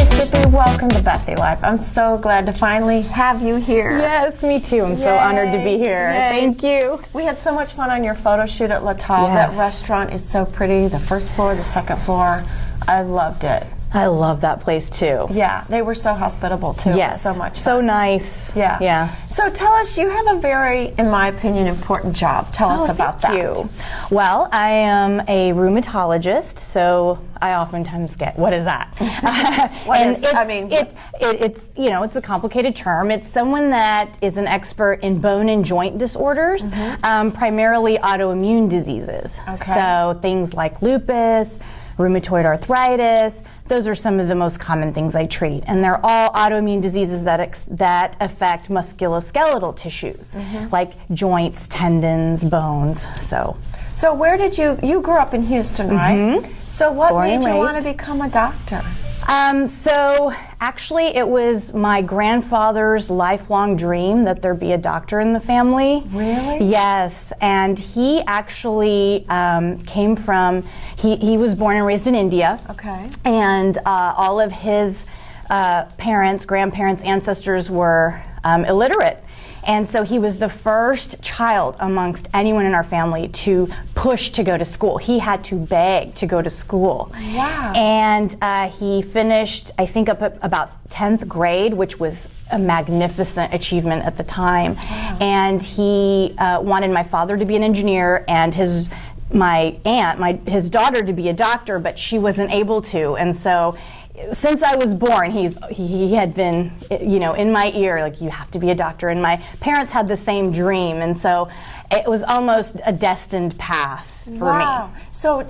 Sippi, welcome to Bethy Life. I'm so glad to finally have you here. Yes, me too. I'm so honored to be here. Yay. Thank you. We had so much fun on your photo shoot at La Table. Yes. That restaurant is so pretty. The first floor, the second floor. I loved it. I love that place too. Yeah, they were so hospitable too. Yes. It was so much fun. So nice. Yeah. Yeah. So tell us, you have a very, in my opinion, important job. Tell us about that. Thank you. Well, I am a rheumatologist, so I oftentimes get, what is that? It's you know, it's a complicated term. It's someone that is an expert in bone and joint disorders, primarily autoimmune diseases. Okay. So things like lupus, rheumatoid arthritis, those are some of the most common things I treat. And they're all autoimmune diseases that affect musculoskeletal tissues, like joints, tendons, bones. So where did you grew up in Houston, right? So what Born and made you want raised. to become a doctor? So actually it was my grandfather's lifelong dream that there be a doctor in the family. Really? Yes, and he actually came from, he was born and raised in India. Okay. And all of his parents, grandparents, ancestors were illiterate. And so he was the first child amongst anyone in our family to push to go to school. He had to beg to go to school. Wow. And he finished, I think, up at about 10th grade, which was a magnificent achievement at the time. Wow. And he wanted my father to be an engineer and my aunt, his daughter, to be a doctor, but she wasn't able to. And so since I was born, he had been, you know, in my ear, like, you have to be a doctor. And my parents had the same dream, and so it was almost a destined path for me. So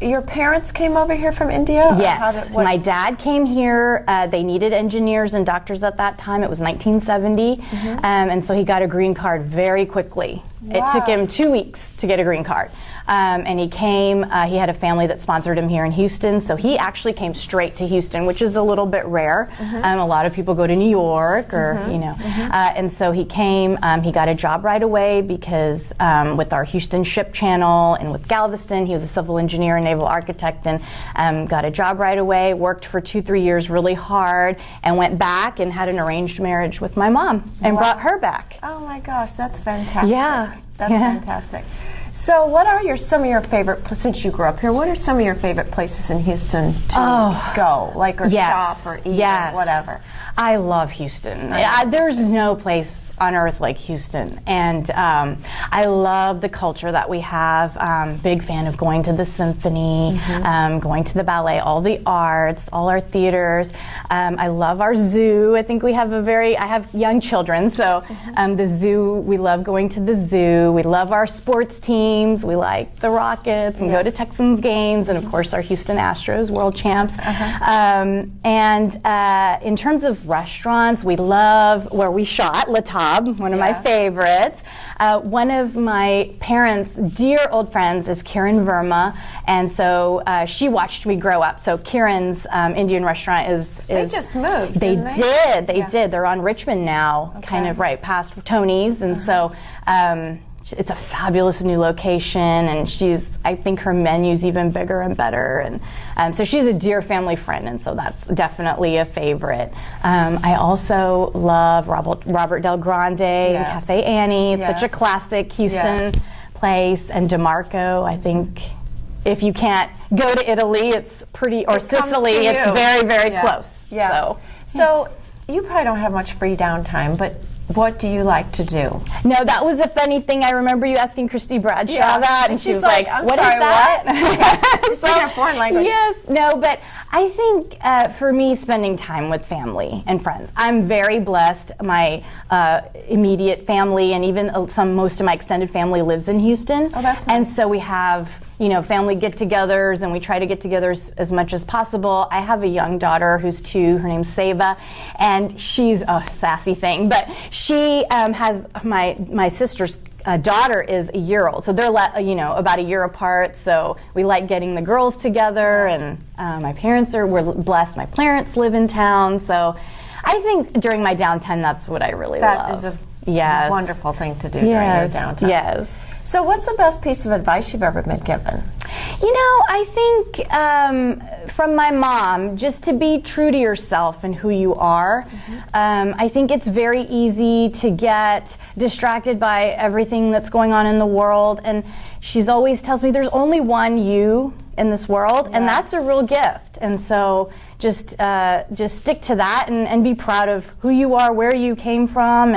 your parents came over here from India? Or Yes, my dad came here. They needed engineers and doctors at that time. It was 1970, and so he got a green card very quickly. It took him 2 weeks to get a green card. And he came, he had a family that sponsored him here in Houston, so he actually came straight to Houston, which is a little bit rare. A lot of people go to New York or, you know. And so he came, he got a job right away because with our Houston ship channel and with Galveston, he was a civil engineer and naval architect, and got a job right away, worked for 2-3 years really hard, and went back and had an arranged marriage with my mom and brought her back. Oh my gosh, that's fantastic. Yeah. That's fantastic. So what are some of your favorite, since you grew up here, what are some of your favorite places in Houston to go, like, or shop or eat or whatever? I love Houston. There's no place on earth like Houston. And I love the culture that we have. Big fan of going to the symphony, going to the ballet, all the arts, all our theaters. I love our zoo. I think we have I have young children, so the zoo, we love going to the zoo. We love our sports teams. We like the Rockets and go to Texans games, and of course our Houston Astros, world champs. And in terms of restaurants, we love where we shot, La Table, one of my favorites. One of my parents' dear old friends is Kiran Verma, and so she watched me grow up. So Kiran's Indian restaurant is they just moved, They didn't they? did. They did. They're on Richmond now, kind of right past Tony's, and so it's a fabulous new location, and I think her menu's even bigger and better, and so she's a dear family friend, and so that's definitely a favorite. I also love Robert Del Grande and Cafe Annie. It's such a classic Houston place, and DeMarco. I think if you can't go to Italy, it's pretty, or Sicily, it's very, very close. Yeah. So you probably don't have much free downtime, but what do you like to do? No, that was a funny thing. I remember you asking Christy Bradshaw that, and she was like, I'm what sorry, is that? What? It's a foreign language. Yes, no, but I think for me, spending time with family and friends, I'm very blessed. My immediate family and even most of my extended family lives in Houston. Oh, that's nice. And so we have, you know, family get-togethers, and we try to get together as much as possible. I have a young daughter who's 2. Her name's Seva, and she's a sassy thing. But she has my sister's daughter is a year old, so they're about a year apart. So we like getting the girls together, and we're blessed. My parents live in town, so I think during my downtime, that's what I really love. That is a wonderful thing to do during your downtime. Yes. So what's the best piece of advice you've ever been given? You know, I think from my mom, just to be true to yourself and who you are. I think it's very easy to get distracted by everything that's going on in the world, and she's always tells me there's only one you in this world, and that's a real gift. And so just stick to that and be proud of who you are, where you came from,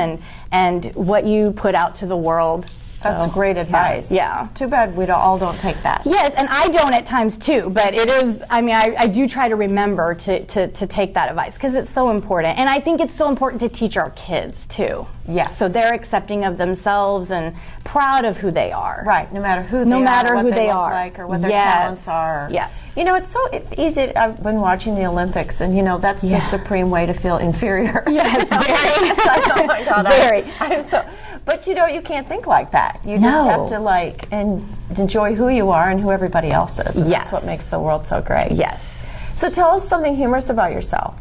and what you put out to the world. That's great advice. Yeah. Too bad we all don't take that. Yes, and I don't at times too, but it is, I mean, I do try to remember to take that advice because it's so important. And I think it's so important to teach our kids too. Yes. So they're accepting of themselves and proud of who they are. Right, no matter who they are, what they look like, or what their talents are. Yes. You know, it's so easy. I've been watching the Olympics, and you know, that's the supreme way to feel inferior. Yes, very. It's like, oh my God, very. I'm so. But you know, you can't think like that. You just have to like and enjoy who you are and who everybody else is. And that's what makes the world so great. Yes. So tell us something humorous about yourself.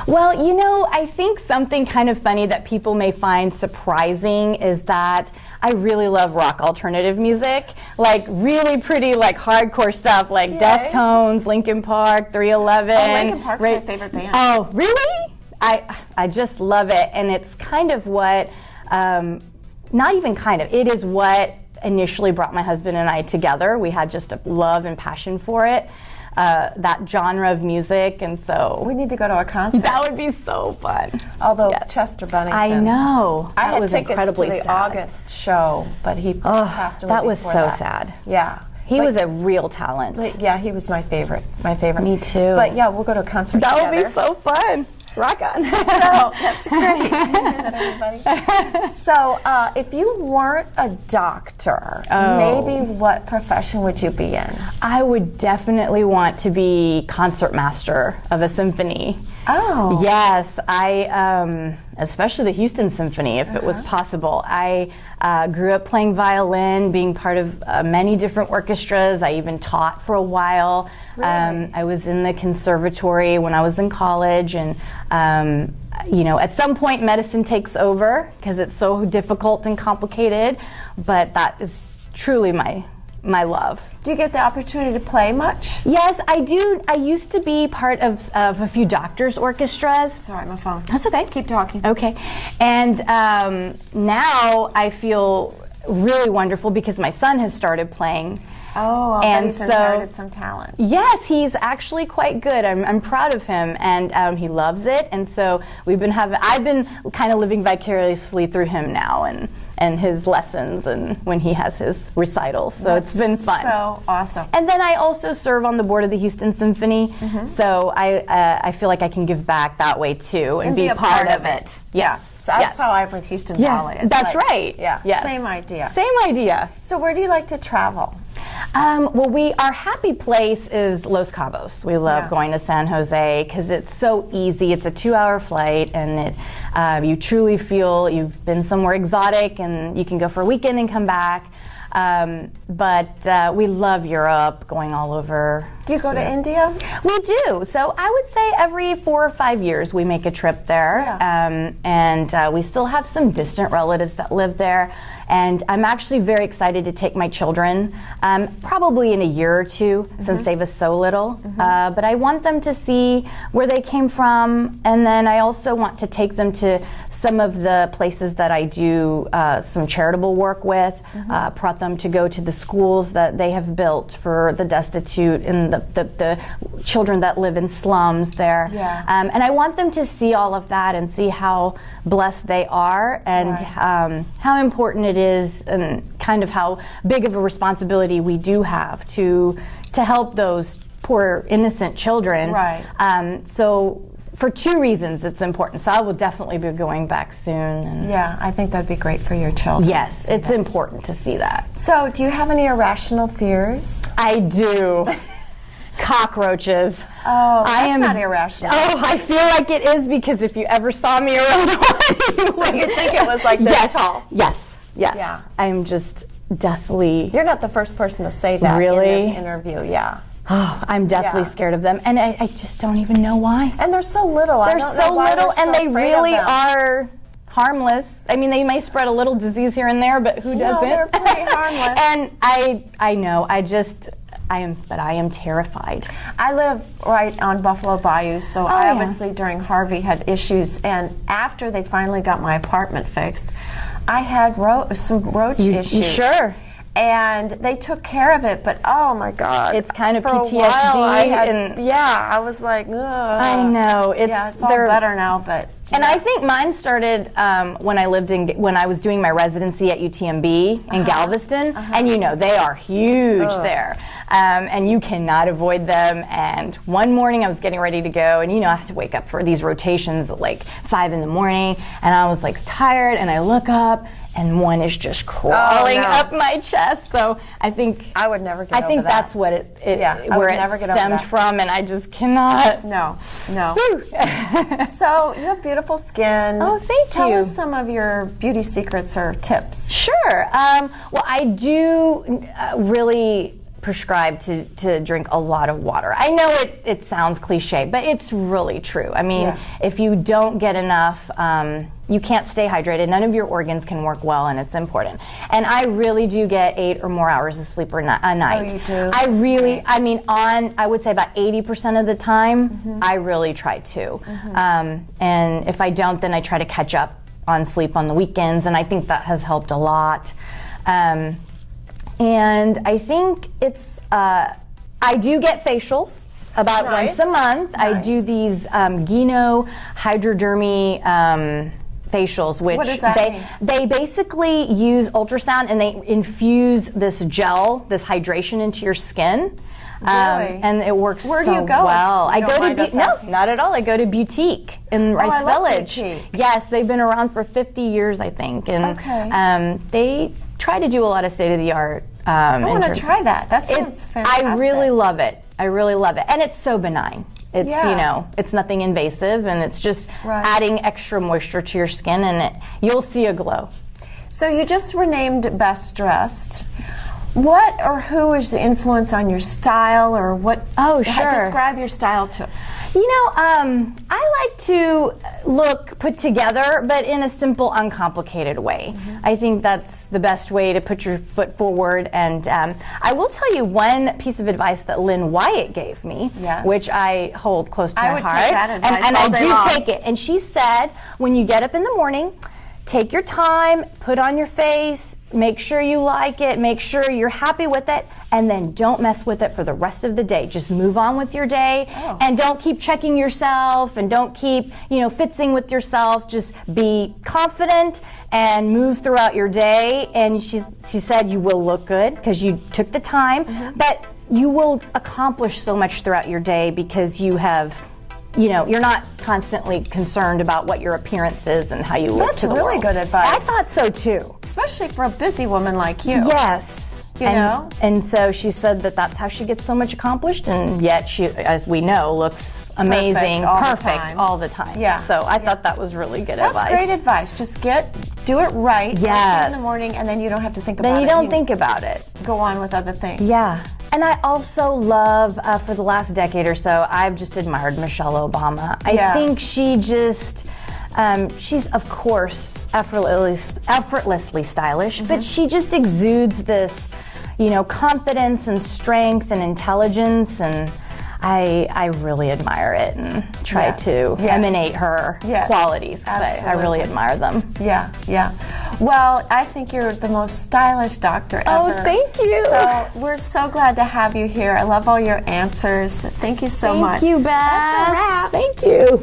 Well, you know, I think something kind of funny that people may find surprising is that I really love rock alternative music, like really pretty, like hardcore stuff, like Deftones, Linkin Park, 311. Oh, Linkin Park's my favorite band. Oh, really? I just love it, and it's kind of what, not even kind of, it is what initially brought my husband and I together. We had just a love and passion for it. That genre of music, and so we need to go to a concert. That would be so fun. Although Chester Bennington, I know, I had was tickets incredibly to the sad. August show, but he passed away. That was before so that. sad. Yeah, he was a real talent. Yeah, he was my favorite. My favorite. Me too. But yeah, we'll go to a concert that together. Would be so fun. Rock on. So that's great. Did you hear that, everybody? So if you weren't a doctor, maybe what profession would you be in? I would definitely want to be concertmaster of a symphony. Oh. Yes, especially the Houston Symphony, if it was possible. I grew up playing violin, being part of many different orchestras. I even taught for a while. Really? I was in the conservatory when I was in college, and you know, at some point medicine takes over because it's so difficult and complicated, but that is truly my love. Do you get the opportunity to play much? Yes, I do. I used to be part of a few doctors' orchestras. Sorry, my phone. That's okay. Keep talking. Okay. And now I feel really wonderful because my son has started playing. Oh, I'll bet he's inherited some talent. Yes, he's actually quite good. I'm proud of him, and he loves it. And so I've been kind of living vicariously through him now, and his lessons, and when he has his recitals. So it's been fun. So awesome. And then I also serve on the board of the Houston Symphony. So I feel like I can give back that way too, and be a part of it. Yes. So that's how I'm with Houston Valley. It's that's right. Yeah. Yes. Same idea. Same idea. So where do you like to travel? Well, our happy place is Los Cabos. We love going to San Jose because it's so easy. It's a 2-hour flight, and you truly feel you've been somewhere exotic, and you can go for a weekend and come back. But we love Europe, going all over. Do you go to India? We do. So I would say every 4 or 5 years we make a trip there. Yeah. And we still have some distant relatives that live there. And I'm actually very excited to take my children, probably in a year or two, since they was so little. But I want them to see where they came from, and then I also want to take them to some of the places that I do some charitable work with, brought them to go to the schools that they have built for the destitute and the children that live in slums there. Yeah. And I want them to see all of that and see how blessed they are, and how important it is, and kind of how big of a responsibility we do have to help those poor innocent children. Right. So for 2 reasons it's important. So I will definitely be going back soon. And yeah, I think that'd be great for your children. yes, it's important to see that. So do you have any irrational fears? I do. Cockroaches. Oh, that's not irrational. Oh, I feel like it is, because if you ever saw me around one, so you'd think it was like this tall. Yes. Yeah. I'm just deathly. You're not the first person to say that Really? in this interview. Yeah. Oh, I'm deathly scared of them, and I just don't even know why. And they're so little. They're so little, and they really are harmless. I mean, they may spread a little disease here and there, but who doesn't? No, they're pretty harmless. And I know, but I am terrified. I live right on Buffalo Bayou, so I yeah. obviously during Harvey had issues, and after they finally got my apartment fixed, I had some roach issues. Sure. And they took care of it, but oh my God. It's kind of For PTSD. a while, I was like, ugh. I know. It's all better now, but. And I think mine started when I was doing my residency at UTMB in Galveston, and they are huge there, and you cannot avoid them. And one morning I was getting ready to go, and I had to wake up for these rotations at like 5 a.m, and I was like tired, and I look up, and one is just crawling up my chest. So I think I would never get over that. I think that's what where it stemmed from, and I just cannot. No. So you have beautiful skin. Oh, thank you. Tell us some of your beauty secrets or tips. Sure. Well, I do really prescribe to drink a lot of water. I know it sounds cliche, but it's really true. I mean, if you don't get enough, you can't stay hydrated. None of your organs can work well, and it's important. And I really do get 8 or more hours of sleep a night. Oh, you do? I would say about 80% of the time, I really try to. And if I don't, then I try to catch up on sleep on the weekends, and I think that has helped a lot. And I think it's, I do get facials about once a month. Nice. I do these Gino hydrodermy facials, which what does that mean? They basically use ultrasound and they infuse this gel, this hydration into your skin. Really? And it works Where so do you go? well. I go to no, not at all. I go to Boutique in Rice Village. Boutique. Yes, they've been around for 50 years, I think, and they try to do a lot of state-of-the-art. I want to try that. That sounds fantastic. I really love it. And it's so benign. It's it's nothing invasive, and it's just adding extra moisture to your skin, and you'll see a glow. So you just were named Best Dressed. What or who is the influence on your style, or what? Oh, sure. Describe your style to us. I like to look put together, but in a simple, uncomplicated way. I think that's the best way to put your foot forward. And I will tell you one piece of advice that Lynn Wyatt gave me, which I hold close to my heart. I would take that advice and all day long. I do take it. And she said, when you get up in the morning, take your time, put on your face, make sure you like it, make sure you're happy with it, and then don't mess with it for the rest of the day. Just move on with your day, and don't keep checking yourself, and don't keep, fitzing with yourself. Just be confident and move throughout your day. And she said you will look good because you took the time, but you will accomplish so much throughout your day because you have you're not constantly concerned about what your appearance is and how you look to the world. That's really good advice. I thought so too. Especially for a busy woman like you. Yes. And so she said that's how she gets so much accomplished, and yet she, as we know, looks amazing, perfect all the time. Yeah. So I thought that was really good advice. That's great advice. Just do it right. Yes. In the morning, and then you don't have to think about it. Then you don't think about it. Go on with other things. Yeah. And I also love, for the last decade or so, I've just admired Michelle Obama. I think she just, she's of course effortlessly stylish, but she just exudes this, confidence and strength and intelligence, and I really admire it and try to emanate her qualities. I really admire them. Yeah. Well, I think you're the most stylish doctor ever. Oh, thank you. So we're so glad to have you here. I love all your answers. Thank you so much. Thank you, Beth. That's a wrap. Thank you.